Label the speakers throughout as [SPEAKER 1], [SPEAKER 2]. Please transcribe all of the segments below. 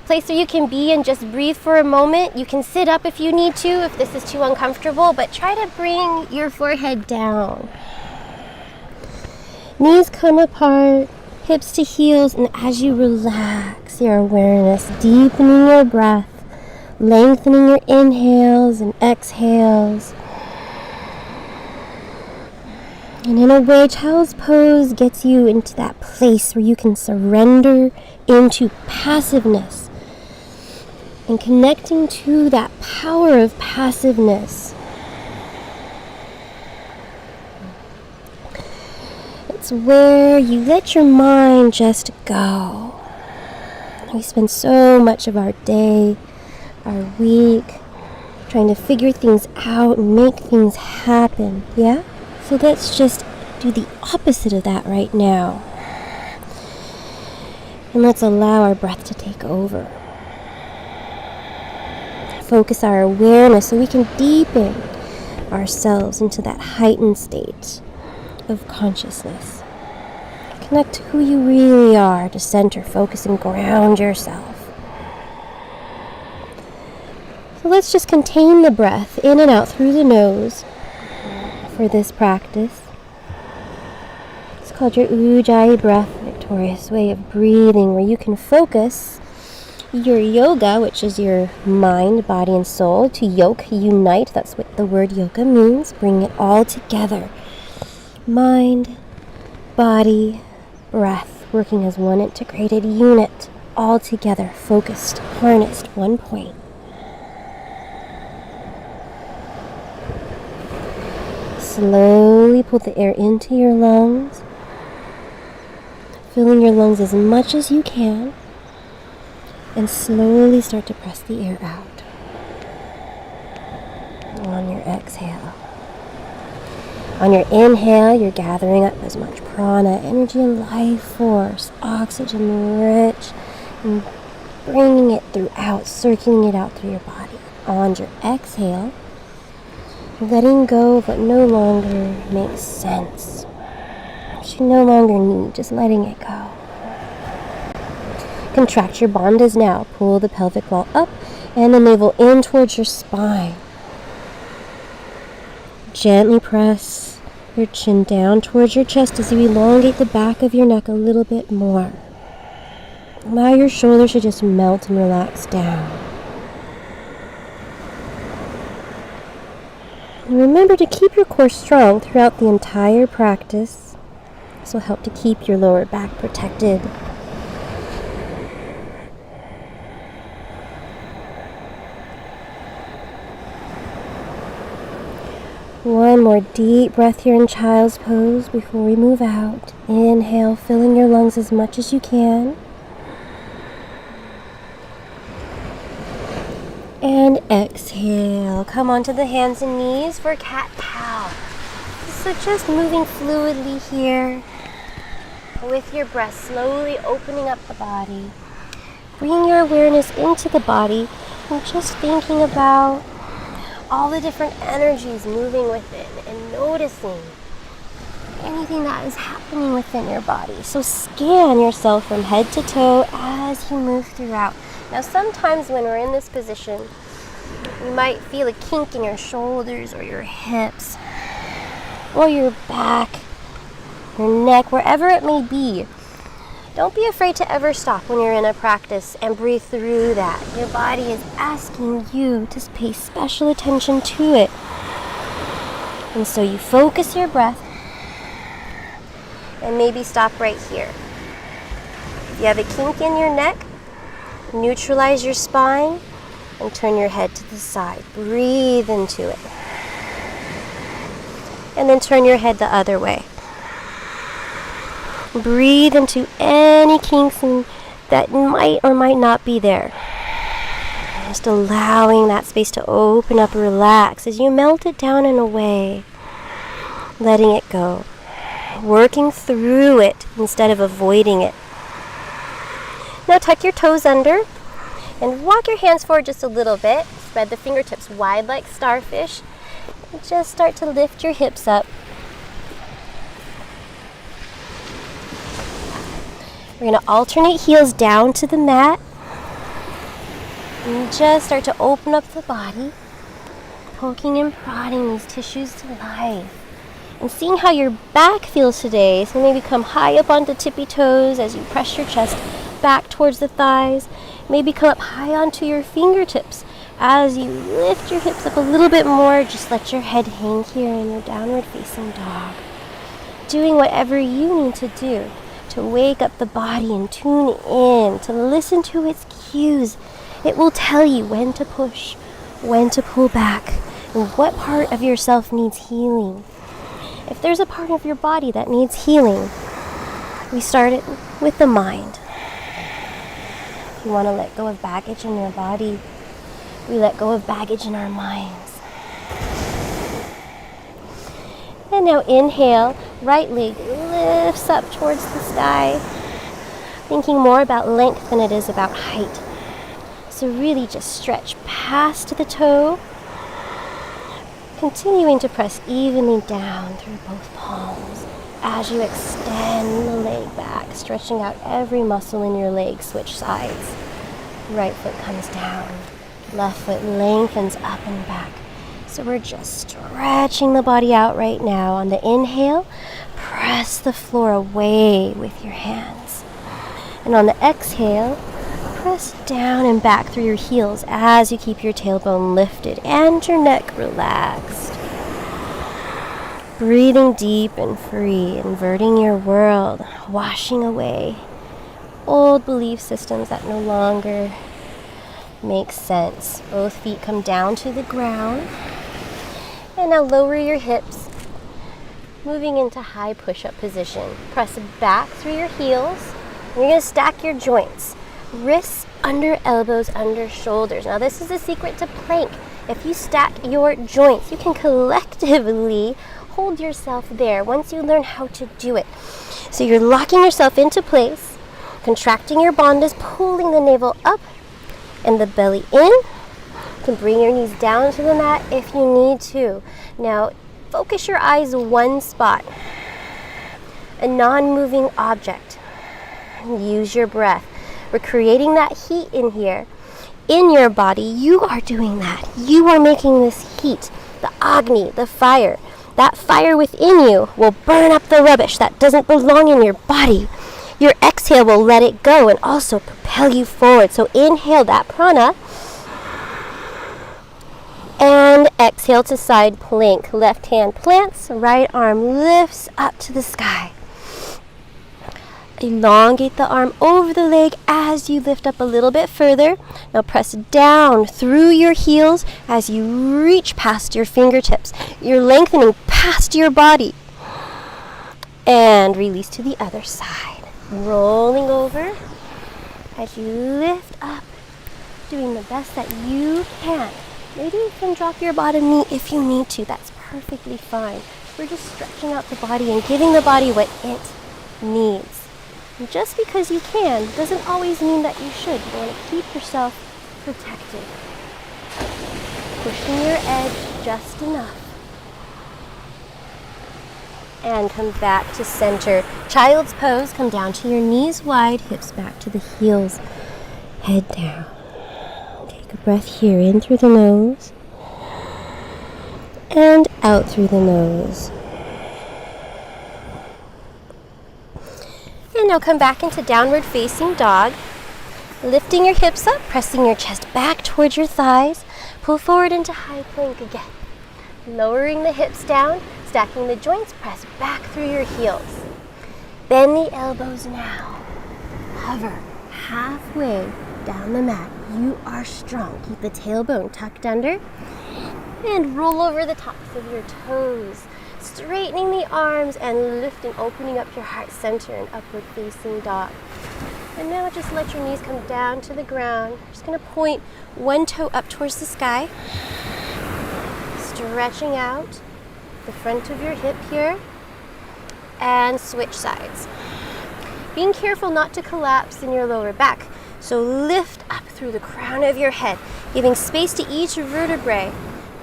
[SPEAKER 1] place where you can be and just breathe for a moment. You can sit up if you need to, if this is too uncomfortable, but try to bring your forehead down. Knees come apart, hips to heels, and as you relax your awareness, deepening your breath, lengthening your inhales and exhales. And in a way, child's pose gets you into that place where you can surrender into passiveness and connecting to that power of passiveness. It's where you let your mind just go. We spend so much of our day, our week, trying to figure things out and make things happen, yeah? So let's just do the opposite of that right now. And let's allow our breath to take over. Focus our awareness so we can deepen ourselves into that heightened state of consciousness. Connect to who you really are, to center, focus, and ground yourself. So let's just contain the breath in and out through the nose for this practice. It's called your Ujjayi breath, victorious way of breathing, where you can focus your yoga, which is your mind, body, and soul, to yoke, unite. That's what the word yoga means. Bring it all together. Mind, body, breath, working as one integrated unit, all together, focused, harnessed, one point. Slowly pull the air into your lungs, filling your lungs as much as you can, and slowly start to press the air out on your exhale. On your inhale, you're gathering up as much prana, energy and life force, oxygen rich, and bringing it throughout, circulating it out through your body. On your exhale, letting go of what no longer makes sense, what you no longer need, just letting it go. Contract your bandhas now. Pull the pelvic wall up and the navel in towards your spine. Gently press your chin down towards your chest as you elongate the back of your neck a little bit more. Allow your shoulders to just melt and relax down. And remember to keep your core strong throughout the entire practice. This will help to keep your lower back protected. One more deep breath here in child's pose before we move out. Inhale, filling your lungs as much as you can. And exhale. Come onto the hands and knees for cat-cow. So just moving fluidly here with your breath, slowly opening up the body. Bring your awareness into the body and just thinking about all the different energies moving within and noticing anything that is happening within your body. So scan yourself from head to toe as you move throughout. Now sometimes when we're in this position, you might feel a kink in your shoulders or your hips or your back, your neck, wherever it may be. Don't be afraid to ever stop when you're in a practice and breathe through that. Your body is asking you to pay special attention to it. And so you focus your breath and maybe stop right here. If you have a kink in your neck, neutralize your spine and turn your head to the side. Breathe into it. And then turn your head the other way. Breathe into any kinks that might or might not be there. Just allowing that space to open up, relax as you melt it down and away. Letting it go. Working through it instead of avoiding it. Now tuck your toes under and walk your hands forward just a little bit. Spread the fingertips wide like starfish. And just start to lift your hips up. We're going to alternate heels down to the mat. And just start to open up the body, poking and prodding these tissues to life. And seeing how your back feels today. So maybe come high up onto tippy toes as you press your chest back towards the thighs. Maybe come up high onto your fingertips as you lift your hips up a little bit more. Just let your head hang here in your downward facing dog. Doing whatever you need to do to wake up the body and tune in, to listen to its cues. It will tell you when to push, when to pull back, and what part of yourself needs healing. If there's a part of your body that needs healing, we start it with the mind. If you want to let go of baggage in your body, we let go of baggage in our minds. And now inhale, right leg lifts up towards the sky, thinking more about length than it is about height. So really just stretch past the toe, continuing to press evenly down through both palms as you extend the leg back, stretching out every muscle in your leg. Switch sides. Right foot comes down, left foot lengthens up and back. So we're just stretching the body out right now. On the inhale, press the floor away with your hands. And on the exhale, press down and back through your heels as you keep your tailbone lifted and your neck relaxed. Breathing deep and free, inverting your world, washing away old belief systems that no longer make sense. Both feet come down to the ground. And now lower your hips, moving into high push-up position. Press back through your heels. You're going to stack your joints. Wrists under elbows, under shoulders. Now this is the secret to plank. If you stack your joints, you can collectively hold yourself there once you learn how to do it. So you're locking yourself into place, contracting your bandhas, pulling the navel up and the belly in. You can bring your knees down to the mat if you need to. Now focus your eyes one spot, a non-moving object. Use your breath. We're creating that heat in here. In your body, you are doing that. You are making this heat, the Agni, the fire. That fire within you will burn up the rubbish that doesn't belong in your body. Your exhale will let it go and also propel you forward. So inhale that prana. And exhale to side plank. Left hand plants, right arm lifts up to the sky. Elongate the arm over the leg as you lift up a little bit further. Now press down through your heels as you reach past your fingertips. You're lengthening past your body. And release to the other side. Rolling over as you lift up, doing the best that you can. Maybe you can drop your bottom knee if you need to. That's perfectly fine. We're just stretching out the body and giving the body what it needs. And just because you can doesn't always mean that you should. You want to keep yourself protected. Pushing your edge just enough. And come back to center. Child's pose. Come down to your knees wide, hips back to the heels. Head down. Take a breath here, in through the nose. And out through the nose. And now come back into downward facing dog. Lifting your hips up, pressing your chest back towards your thighs. Pull forward into high plank again. Lowering the hips down, stacking the joints, press back through your heels. Bend the elbows now. Hover halfway down the mat. You are strong. Keep the tailbone tucked under. And roll over the tops of your toes. Straightening the arms and lifting, opening up your heart center and upward facing dog. And now just let your knees come down to the ground. Just going to point one toe up towards the sky. Stretching out the front of your hip here. And switch sides. Being careful not to collapse in your lower back. So lift up through the crown of your head, giving space to each vertebrae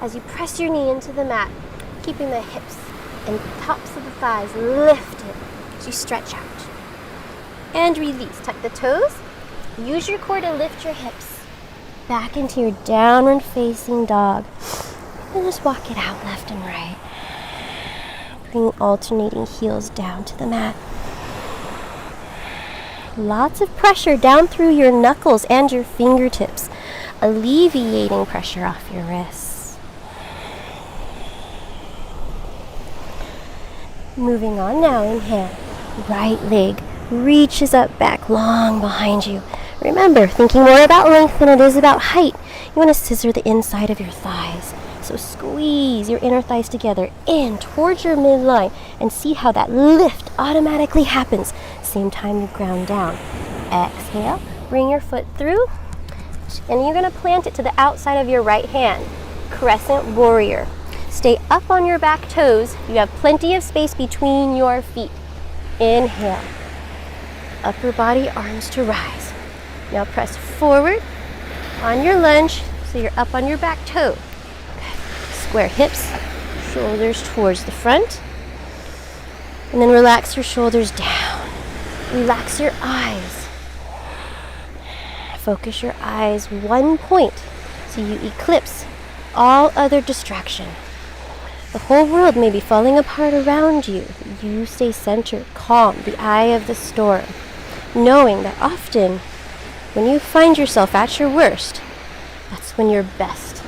[SPEAKER 1] as you press your knee into the mat, keeping the hips and tops of the thighs lifted as you stretch out. And release. Tuck the toes. Use your core to lift your hips. back into your downward facing dog. And just walk it out left and right. Bring alternating heels down to the mat. Lots of pressure down through your knuckles and your fingertips, alleviating pressure off your wrists. Moving on now, inhale. Right leg reaches up back long behind you. Remember, thinking more about length than it is about height. You want to scissor the inside of your thighs. So squeeze your inner thighs together in towards your midline and see how that lift automatically happens. Same time you ground down. Exhale, bring your foot through, and you're going to plant it to the outside of your right hand. Crescent warrior. Stay up on your back toes. You have plenty of space between your feet. Inhale. Upper body, arms to rise. Now press forward on your lunge so you're up on your back toe. Square hips, shoulders towards the front. And then relax your shoulders down. Relax your eyes. Focus your eyes one point so you eclipse all other distraction. The whole world may be falling apart around you. You stay centered, calm, the eye of the storm, knowing that often when you find yourself at your worst, that's when your best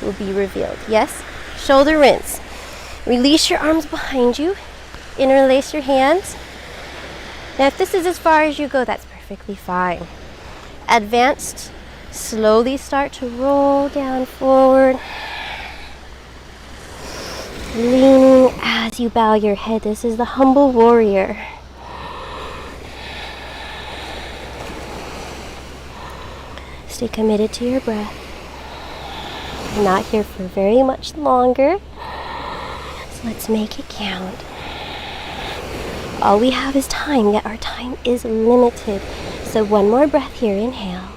[SPEAKER 1] will be revealed. Yes? Shoulder rinse. Release your arms behind you. Interlace your hands. Now if this is as far as you go, that's perfectly fine. Advanced, slowly start to roll down forward. Leaning as you bow your head. This is the humble warrior. Stay committed to your breath. You're not here for very much longer, so let's make it count. All we have is time, yet our time is limited. So one more breath here, inhale.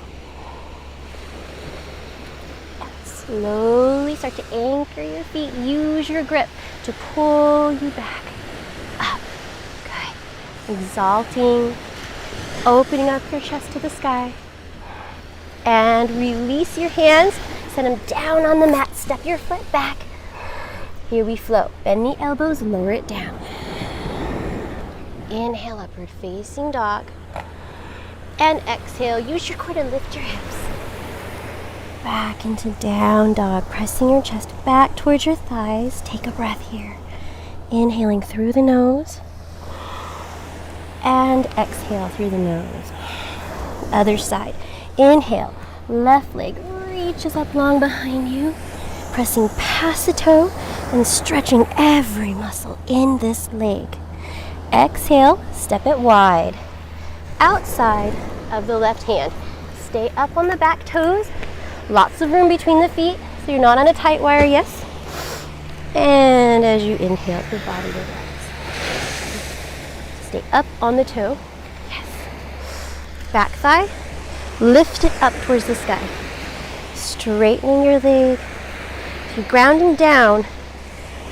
[SPEAKER 1] And slowly start to anchor your feet. Use your grip to pull you back up. Good. Exalting, opening up your chest to the sky. And release your hands. Set them down on the mat. Step your foot back. Here we float. Bend the elbows, lower it down. Inhale, upward facing dog. And exhale, use your core to lift your hips. Back into down dog, pressing your chest back towards your thighs. Take a breath here. Inhaling through the nose. And exhale through the nose. Other side. Inhale, left leg reaches up long behind you, pressing past the toe and stretching every muscle in this leg. Exhale, step it wide, outside of the left hand. Stay up on the back toes, lots of room between the feet, so you're not on a tight wire, yes? And as you inhale, your body relax. Stay up on the toe, yes. Back thigh. Lift it up towards the sky. Straightening your leg. You're grounding down,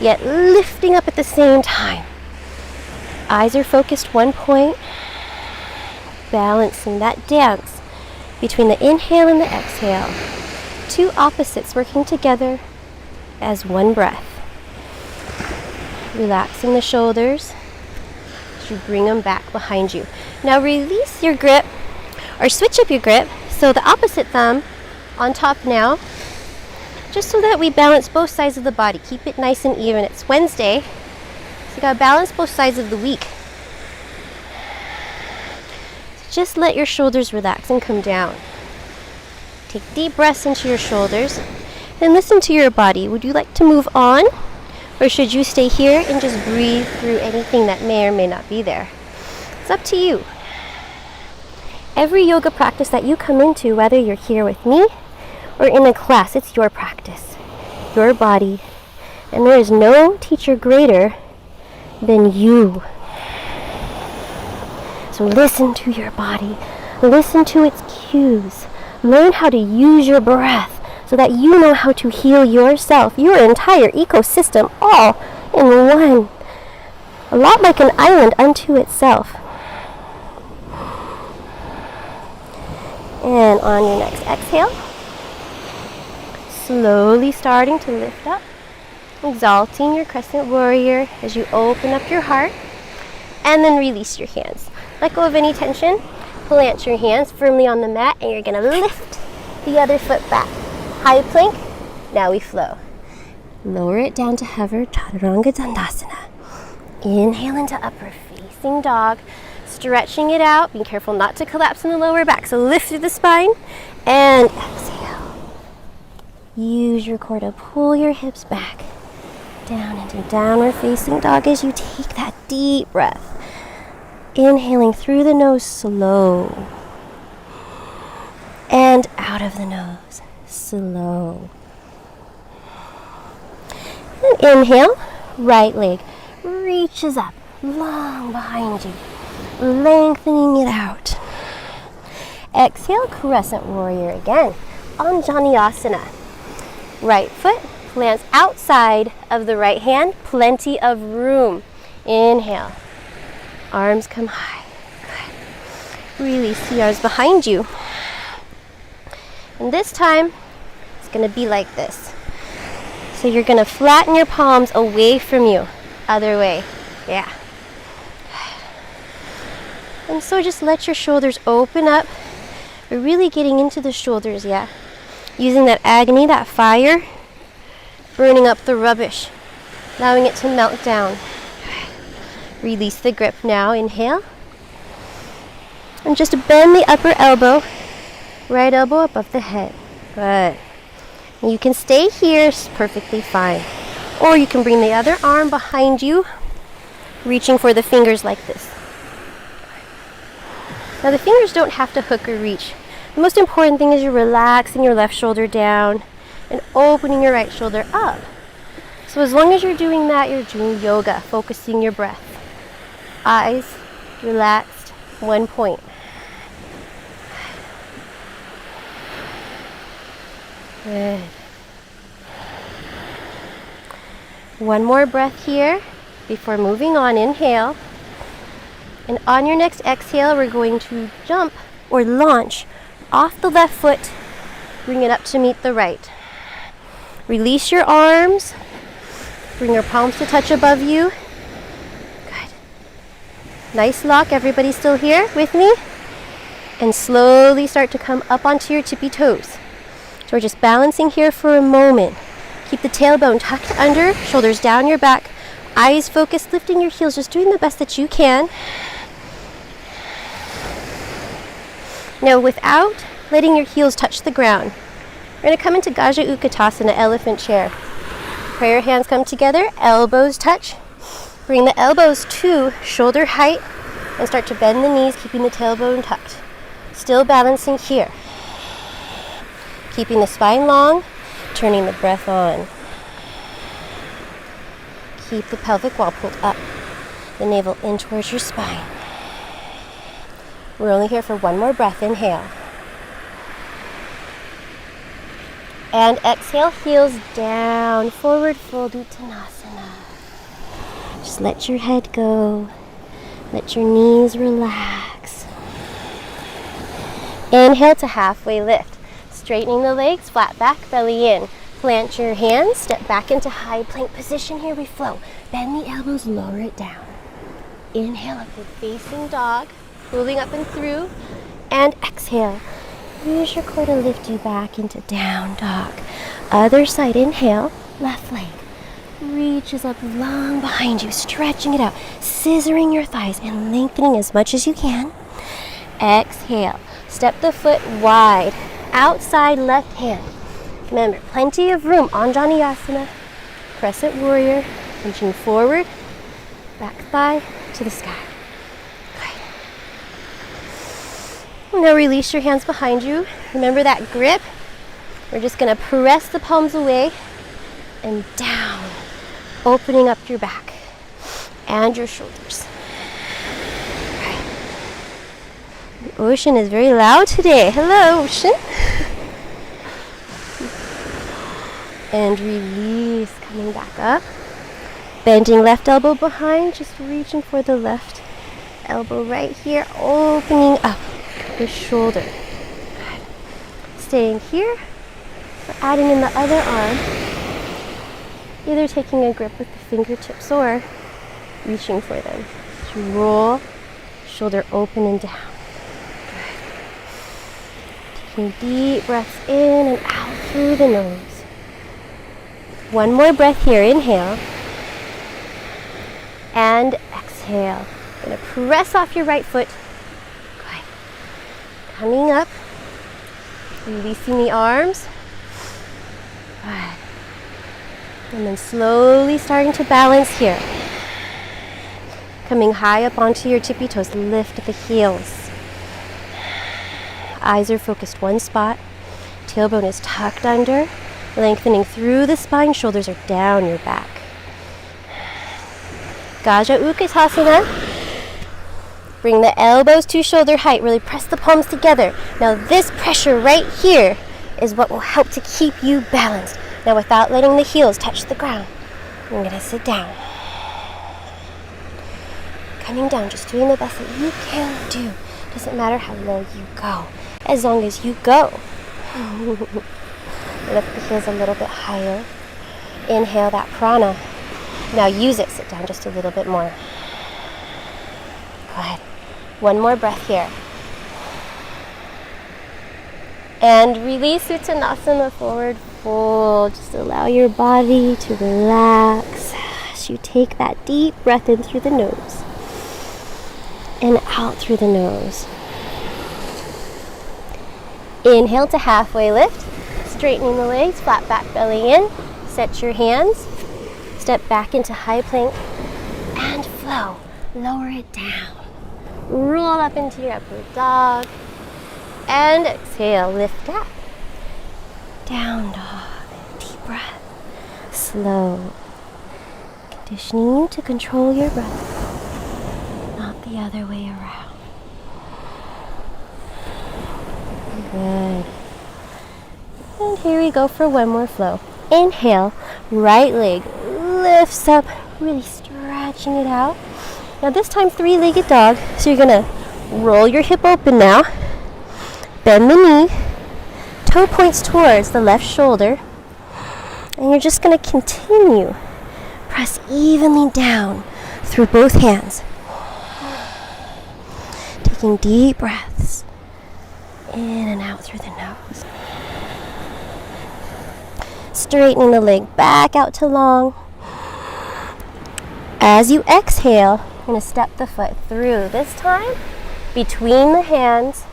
[SPEAKER 1] yet lifting up at the same time. Eyes are focused one point. Balancing that dance between the inhale and the exhale. Two opposites working together as one breath. Relaxing the shoulders as you bring them back behind you. Now release your grip. Or switch up your grip, so the opposite thumb on top now, just so that we balance both sides of the body. Keep it nice and even. It's Wednesday, so you gotta balance both sides of the week. Just let your shoulders relax and come down. Take deep breaths into your shoulders, and listen to your body. Would you like to move on, or should you stay here and just breathe through anything that may or may not be there? It's up to you. Every yoga practice that you come into, whether you're here with me or in a class, it's your practice, your body, and there is no teacher greater than you. So listen to your body, listen to its cues, learn how to use your breath so that you know how to heal yourself, your entire ecosystem, all in one. A lot like an island unto itself. And on your next exhale, slowly starting to lift up, exalting your crescent warrior as you open up your heart, and then release your hands. Let go of any tension, plant your hands firmly on the mat, and you're gonna lift the other foot back. High plank, now we flow. Lower it down to hover, Chaturanga Dandasana. Inhale into upward facing dog, stretching it out, being careful not to collapse in the lower back. So lift through the spine, and exhale. Use your core to pull your hips back, down into downward facing dog as you take that deep breath. Inhaling through the nose, slow. And out of the nose, slow. And inhale, right leg reaches up, long behind you, lengthening it out. Exhale, crescent warrior again, Anjaneyasana. Right foot lands outside of the right hand, plenty of room. Inhale, arms come high. Good. Release the arms behind you. And this time, it's gonna be like this. So you're gonna flatten your palms away from you. Other way, yeah. And so just let your shoulders open up. We're really getting into the shoulders, yeah. Using that agony, that fire, burning up the rubbish, allowing it to melt down. Release the grip now, inhale. And just bend the upper elbow, right elbow above the head. Good. You can stay here, it's perfectly fine. Or you can bring the other arm behind you, reaching for the fingers like this. Now the fingers don't have to hook or reach. The most important thing is you're relaxing your left shoulder down and opening your right shoulder up. So as long as you're doing that, you're doing yoga, focusing your breath. Eyes relaxed, one point. Good. One more breath here before moving on. Inhale. And on your next exhale, we're going to jump or launch off the left foot. Bring it up to meet the right. Release your arms. Bring your palms to touch above you. Good. Nice lock. Everybody still here with me? And slowly start to come up onto your tippy toes. So we're just balancing here for a moment. Keep the tailbone tucked under, shoulders down your back, eyes focused, lifting your heels, just doing the best that you can. Now without letting your heels touch the ground, we're going to come into Gajah Utkatasana, elephant chair. Prayer hands come together, elbows touch. Bring the elbows to shoulder height and start to bend the knees, keeping the tailbone tucked. Still balancing here. Keeping the spine long, turning the breath on. Keep the pelvic wall pulled up, the navel in towards your spine. We're only here for one more breath. Inhale. And exhale, heels down, forward fold Uttanasana. Just let your head go. Let your knees relax. Inhale to halfway lift. Straightening the legs, flat back, belly in. Plant your hands, step back into high plank position. Here we flow. Bend the elbows, lower it down. Inhale, upward facing dog, moving up and through. And exhale. Use your core to lift you back into down dog. Other side, inhale, left leg. Reaches up long behind you, stretching it out, scissoring your thighs and lengthening as much as you can. Exhale, step the foot wide. Outside left hand. Remember, plenty of room. Anjaneyasana, crescent warrior, inching forward, back thigh to the sky. Good. Now release your hands behind you. Remember that grip. We're just going to press the palms away and down, opening up your back and your shoulders. The ocean is very loud today. Hello, ocean. And release, coming back up. Bending left elbow behind, just reaching for the left elbow right here, opening up the shoulder. Good. Staying here. We're adding in the other arm, either taking a grip with the fingertips or reaching for them. So roll, shoulder open and down. Good. Taking deep breaths in and out through the nose. One more breath here. Inhale. And exhale. Gonna press off your right foot. Good. Coming up. Releasing the arms. Good. And then slowly starting to balance here. Coming high up onto your tippy toes. Lift the heels. Eyes are focused one spot. Tailbone is tucked under. Lengthening through the spine. Shoulders are down your back. Gajah Utkatasana. Bring the elbows to shoulder height. Really press the palms together. Now this pressure right here is what will help to keep you balanced. Now without letting the heels touch the ground, I'm going to sit down. Coming down, just doing the best that you can do. Doesn't matter how low you go, as long as you go. Lift the heels a little bit higher. Inhale that prana. Now use it. Sit down just a little bit more. Go ahead. One more breath here. And release Uttanasana, forward fold. Just allow your body to relax as you take that deep breath in through the nose and out through the nose. Inhale to halfway lift. Straightening the legs, flat back belly in. Set your hands. Step back into high plank and flow. Lower it down. Roll up into your upward dog. And exhale, lift up. Down dog. Deep breath. Slow. Conditioning you to control your breath, not the other way around. Good. And here we go for one more flow. Inhale, right leg lifts up, really stretching it out. Now this time three-legged dog. So you're gonna roll your hip open now. Bend the knee. Toe points towards the left shoulder. And you're just gonna continue. Press evenly down through both hands. Taking deep breaths in and out through the nose. Straightening the leg back out to long. As you exhale, you're going to step the foot through. This time, between the hands,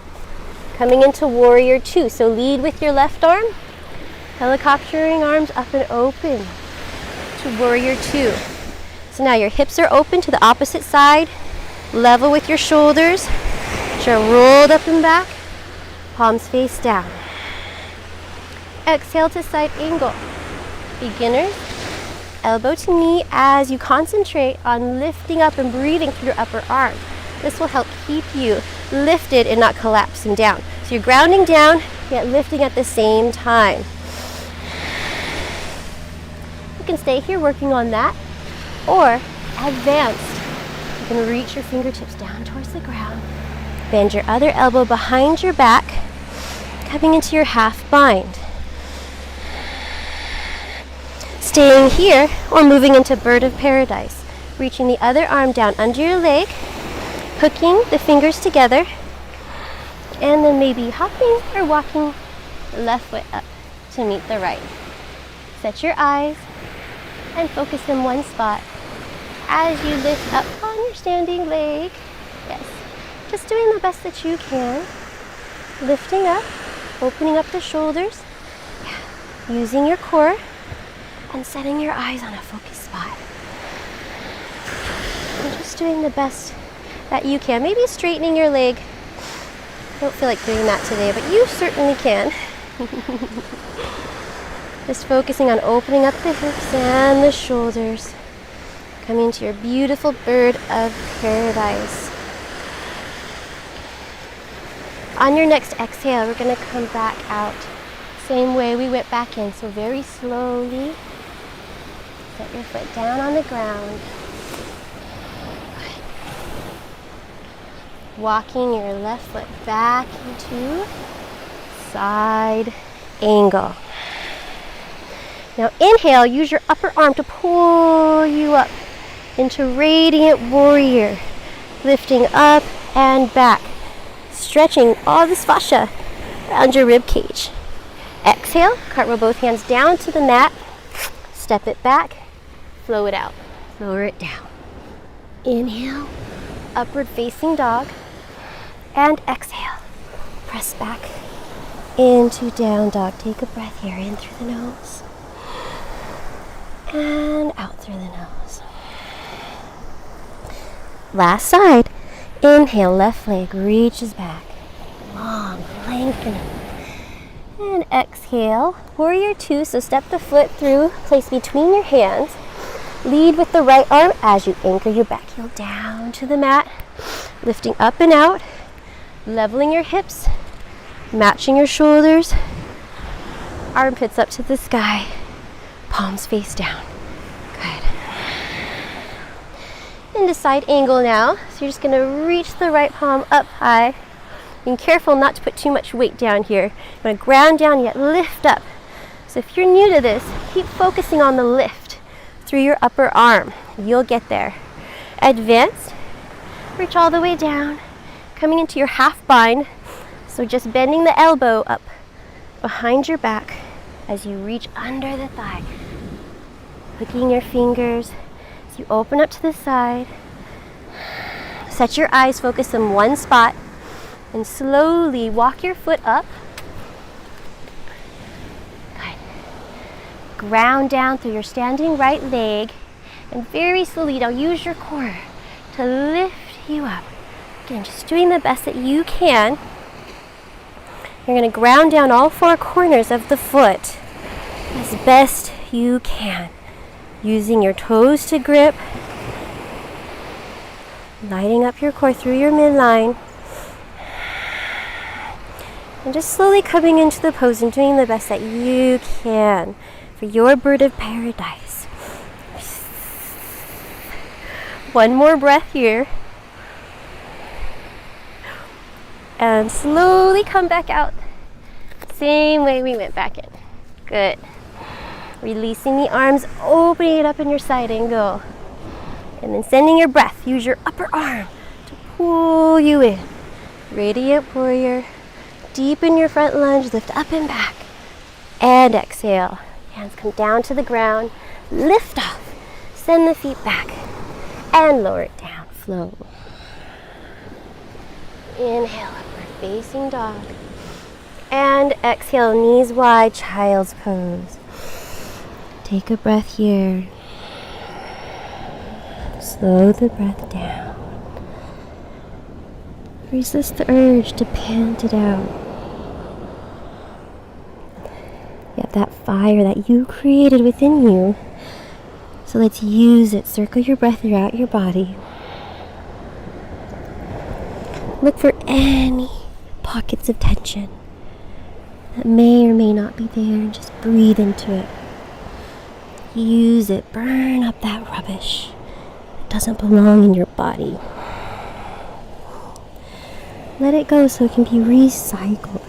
[SPEAKER 1] coming into warrior two. So lead with your left arm, helicoptering arms up and open to warrior two. So now your hips are open to the opposite side, level with your shoulders, which are rolled up and back, palms face down. Exhale to side angle. Beginners, elbow to knee as you concentrate on lifting up and breathing through your upper arm. This will help keep you lifted and not collapsing down. So you're grounding down, yet lifting at the same time. You can stay here working on that, or advanced. You can reach your fingertips down towards the ground. Bend your other elbow behind your back, coming into your half bind. Staying here or moving into bird of paradise. Reaching the other arm down under your leg, hooking the fingers together, and then maybe hopping or walking the left foot up to meet the right. Set your eyes and focus in one spot as you lift up on your standing leg. Yes, just doing the best that you can. Lifting up, opening up the shoulders, using your core, and setting your eyes on a focused spot. And just doing the best that you can. Maybe straightening your leg. I don't feel like doing that today, but you certainly can. Just focusing on opening up the hips and the shoulders. Coming into your beautiful bird of paradise. On your next exhale, we're going to come back out. Same way we went back in, so very slowly. Set your foot down on the ground. Walking your left foot back into side angle. Now inhale, use your upper arm to pull you up into Radiant Warrior. Lifting up and back. Stretching all this fascia around your rib cage. Exhale, cartwheel both hands down to the mat. Step it back, flow it out. Lower it down. Inhale, upward facing dog. And exhale, press back into down dog. Take a breath here, in through the nose. And out through the nose. Last side. Inhale, left leg reaches back. Long, lengthening. And exhale, warrior two. So step the foot through, place between your hands. Lead with the right arm as you anchor your back heel down to the mat. Lifting up and out. Leveling your hips. Matching your shoulders. Armpits up to the sky. Palms face down. Good. Into side angle now. So you're just going to reach the right palm up high. Being careful not to put too much weight down here. You want to ground down yet lift up. So if you're new to this, keep focusing on the lift through your upper arm. You'll get there. Advanced. Reach all the way down. Coming into your half bind. So just bending the elbow up behind your back as you reach under the thigh. Hooking your fingers. You open up to the side, set your eyes, focus in one spot, and slowly walk your foot up. Good. Ground down through your standing right leg, and very slowly now use your core to lift you up. Again, just doing the best that you can. You're going to ground down all four corners of the foot as best you can. Using your toes to grip, lighting up your core through your midline, and just slowly coming into the pose and doing the best that you can for your bird of paradise. One more breath here, and slowly come back out, same way we went back in. Good. Releasing the arms, opening it up in your side angle. And then sending your breath. Use your upper arm to pull you in. Radiant Warrior. Deepen your front lunge, lift up and back. And exhale. Hands come down to the ground. Lift off. Send the feet back. And lower it down. Flow. Inhale, upward facing dog. And exhale, knees wide, child's pose. Take a breath here. Slow the breath down. Resist the urge to pant it out. You have that fire that you created within you. So let's use it. Circle your breath throughout your body. Look for any pockets of tension that may or may not be there, and just breathe into it. Use it. Burn up that rubbish. It doesn't belong in your body. Let it go so it can be recycled.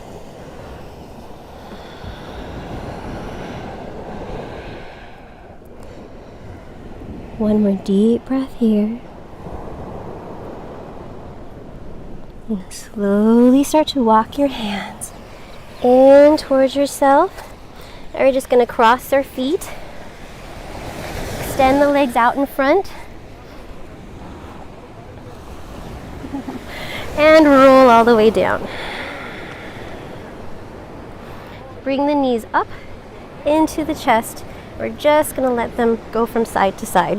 [SPEAKER 1] One more deep breath here. And slowly start to walk your hands in towards yourself. Now we're just going to cross our feet. Extend the legs out in front. And roll all the way down. Bring the knees up into the chest. We're just going to let them go from side to side.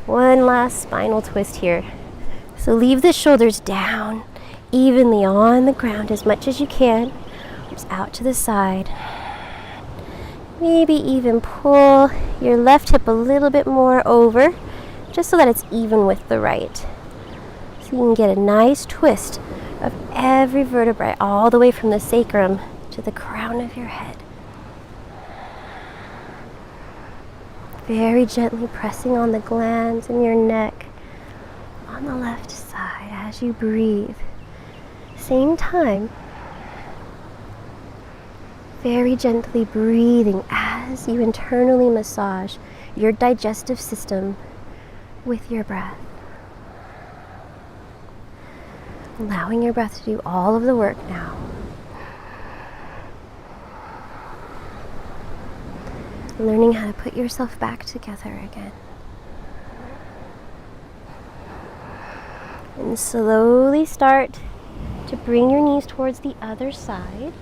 [SPEAKER 1] One last spinal twist here. So leave the shoulders down evenly on the ground as much as you can. Just out to the side. Maybe even pull your left hip a little bit more over, just so that it's even with the right. So you can get a nice twist of every vertebrae all the way from the sacrum to the crown of your head. Very gently pressing on the glands in your neck on the left side as you breathe. Same time, Very gently breathing as you internally massage your digestive system with your breath. Allowing your breath to do all of the work now. Learning how to put yourself back together again. And slowly start to bring your knees towards the other side.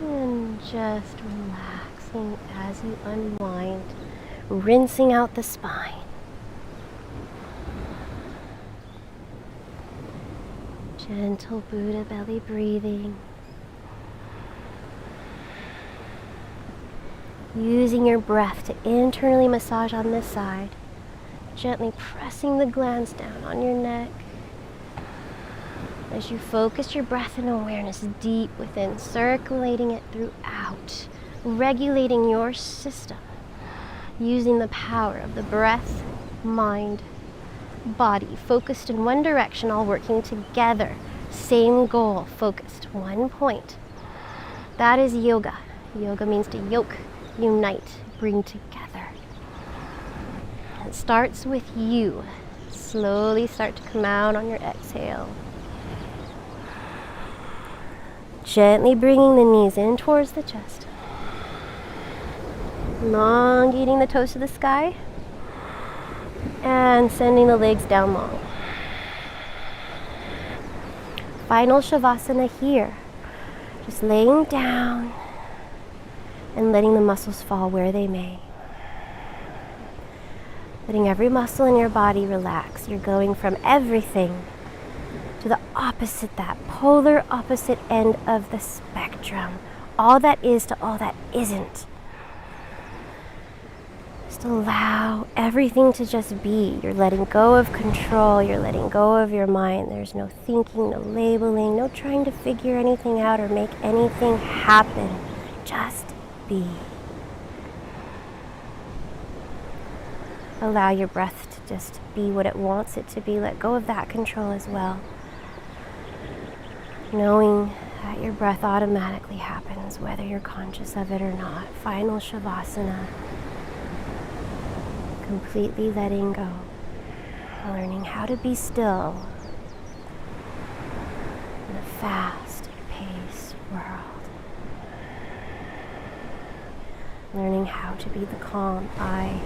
[SPEAKER 1] And just relaxing as you unwind, rinsing out the spine. Gentle Buddha belly breathing. Using your breath to internally massage on this side. Gently pressing the glands down on your neck. As you focus your breath and awareness deep within, circulating it throughout, regulating your system, using the power of the breath, mind, body, focused in one direction, all working together. Same goal, focused, one point. That is yoga. Yoga means to yoke, unite, bring together. It starts with you. Slowly start to come out on your exhale. Gently bringing the knees in towards the chest. Elongating the toes to the sky. And sending the legs down long. Final Shavasana here. Just laying down and letting the muscles fall where they may. Letting every muscle in your body relax. You're going from everything to the opposite, that polar opposite end of the spectrum. All that is to all that isn't. Just allow everything to just be. You're letting go of control. You're letting go of your mind. There's no thinking, no labeling, no trying to figure anything out or make anything happen. Just be. Allow your breath to just be what it wants it to be. Let go of that control as well. Knowing that your breath automatically happens, whether you're conscious of it or not. Final Shavasana. Completely letting go. Learning how to be still in a fast-paced world. Learning how to be the calm eye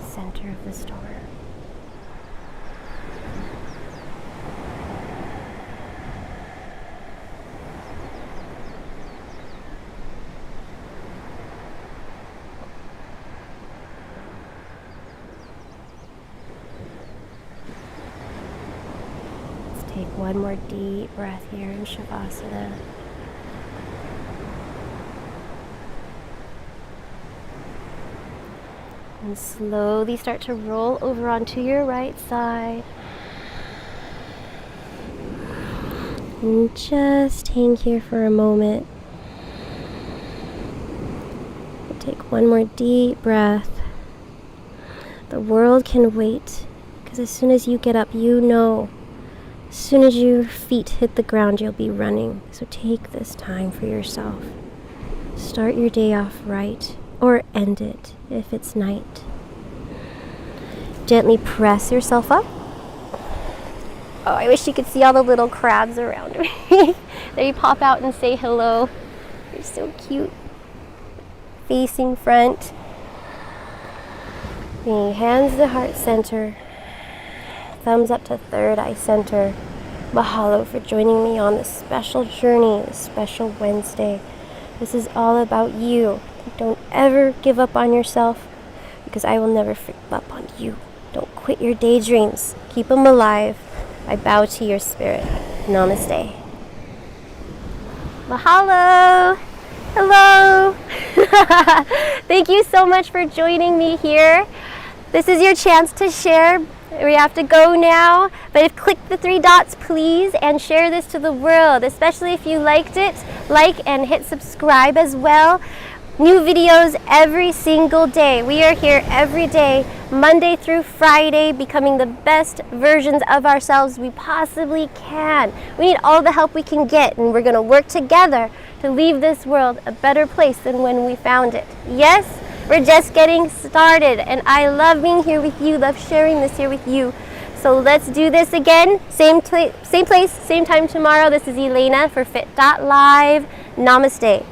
[SPEAKER 1] center of the storm. Let's take one more deep breath here in Shavasana. And slowly start to roll over onto your right side. And just hang here for a moment. Take one more deep breath. The world can wait, because as soon as you get up, you know, as soon as your feet hit the ground, you'll be running. So take this time for yourself. Start your day off right. Or end it if it's night. Gently press yourself up. Oh, I wish you could see all the little crabs around me. They pop out and say hello. They're so cute. Facing front. Bringing hands to heart center. Thumbs up to third eye center. Mahalo for joining me on this special journey, this special Wednesday. This is all about you. Don't ever give up on yourself, because I will never give up on you. Don't quit your daydreams. Keep them alive. I bow to your spirit. Namaste. Mahalo. Hello. Thank you so much for joining me here. This is your chance to share. We have to go now, but click the 3 dots please and share this to the world, especially if you liked it. Like and hit subscribe as well. New videos every single day. We are here every day Monday through Friday, becoming the best versions of ourselves we possibly can. We need all the help we can get, and we're going to work together to leave this world a better place than when we found it. Yes, we're just getting started, and I love being here with you, love sharing this here with you. So let's do this again. Same place, same time tomorrow. This is Elaina for Fit.Live. Namaste.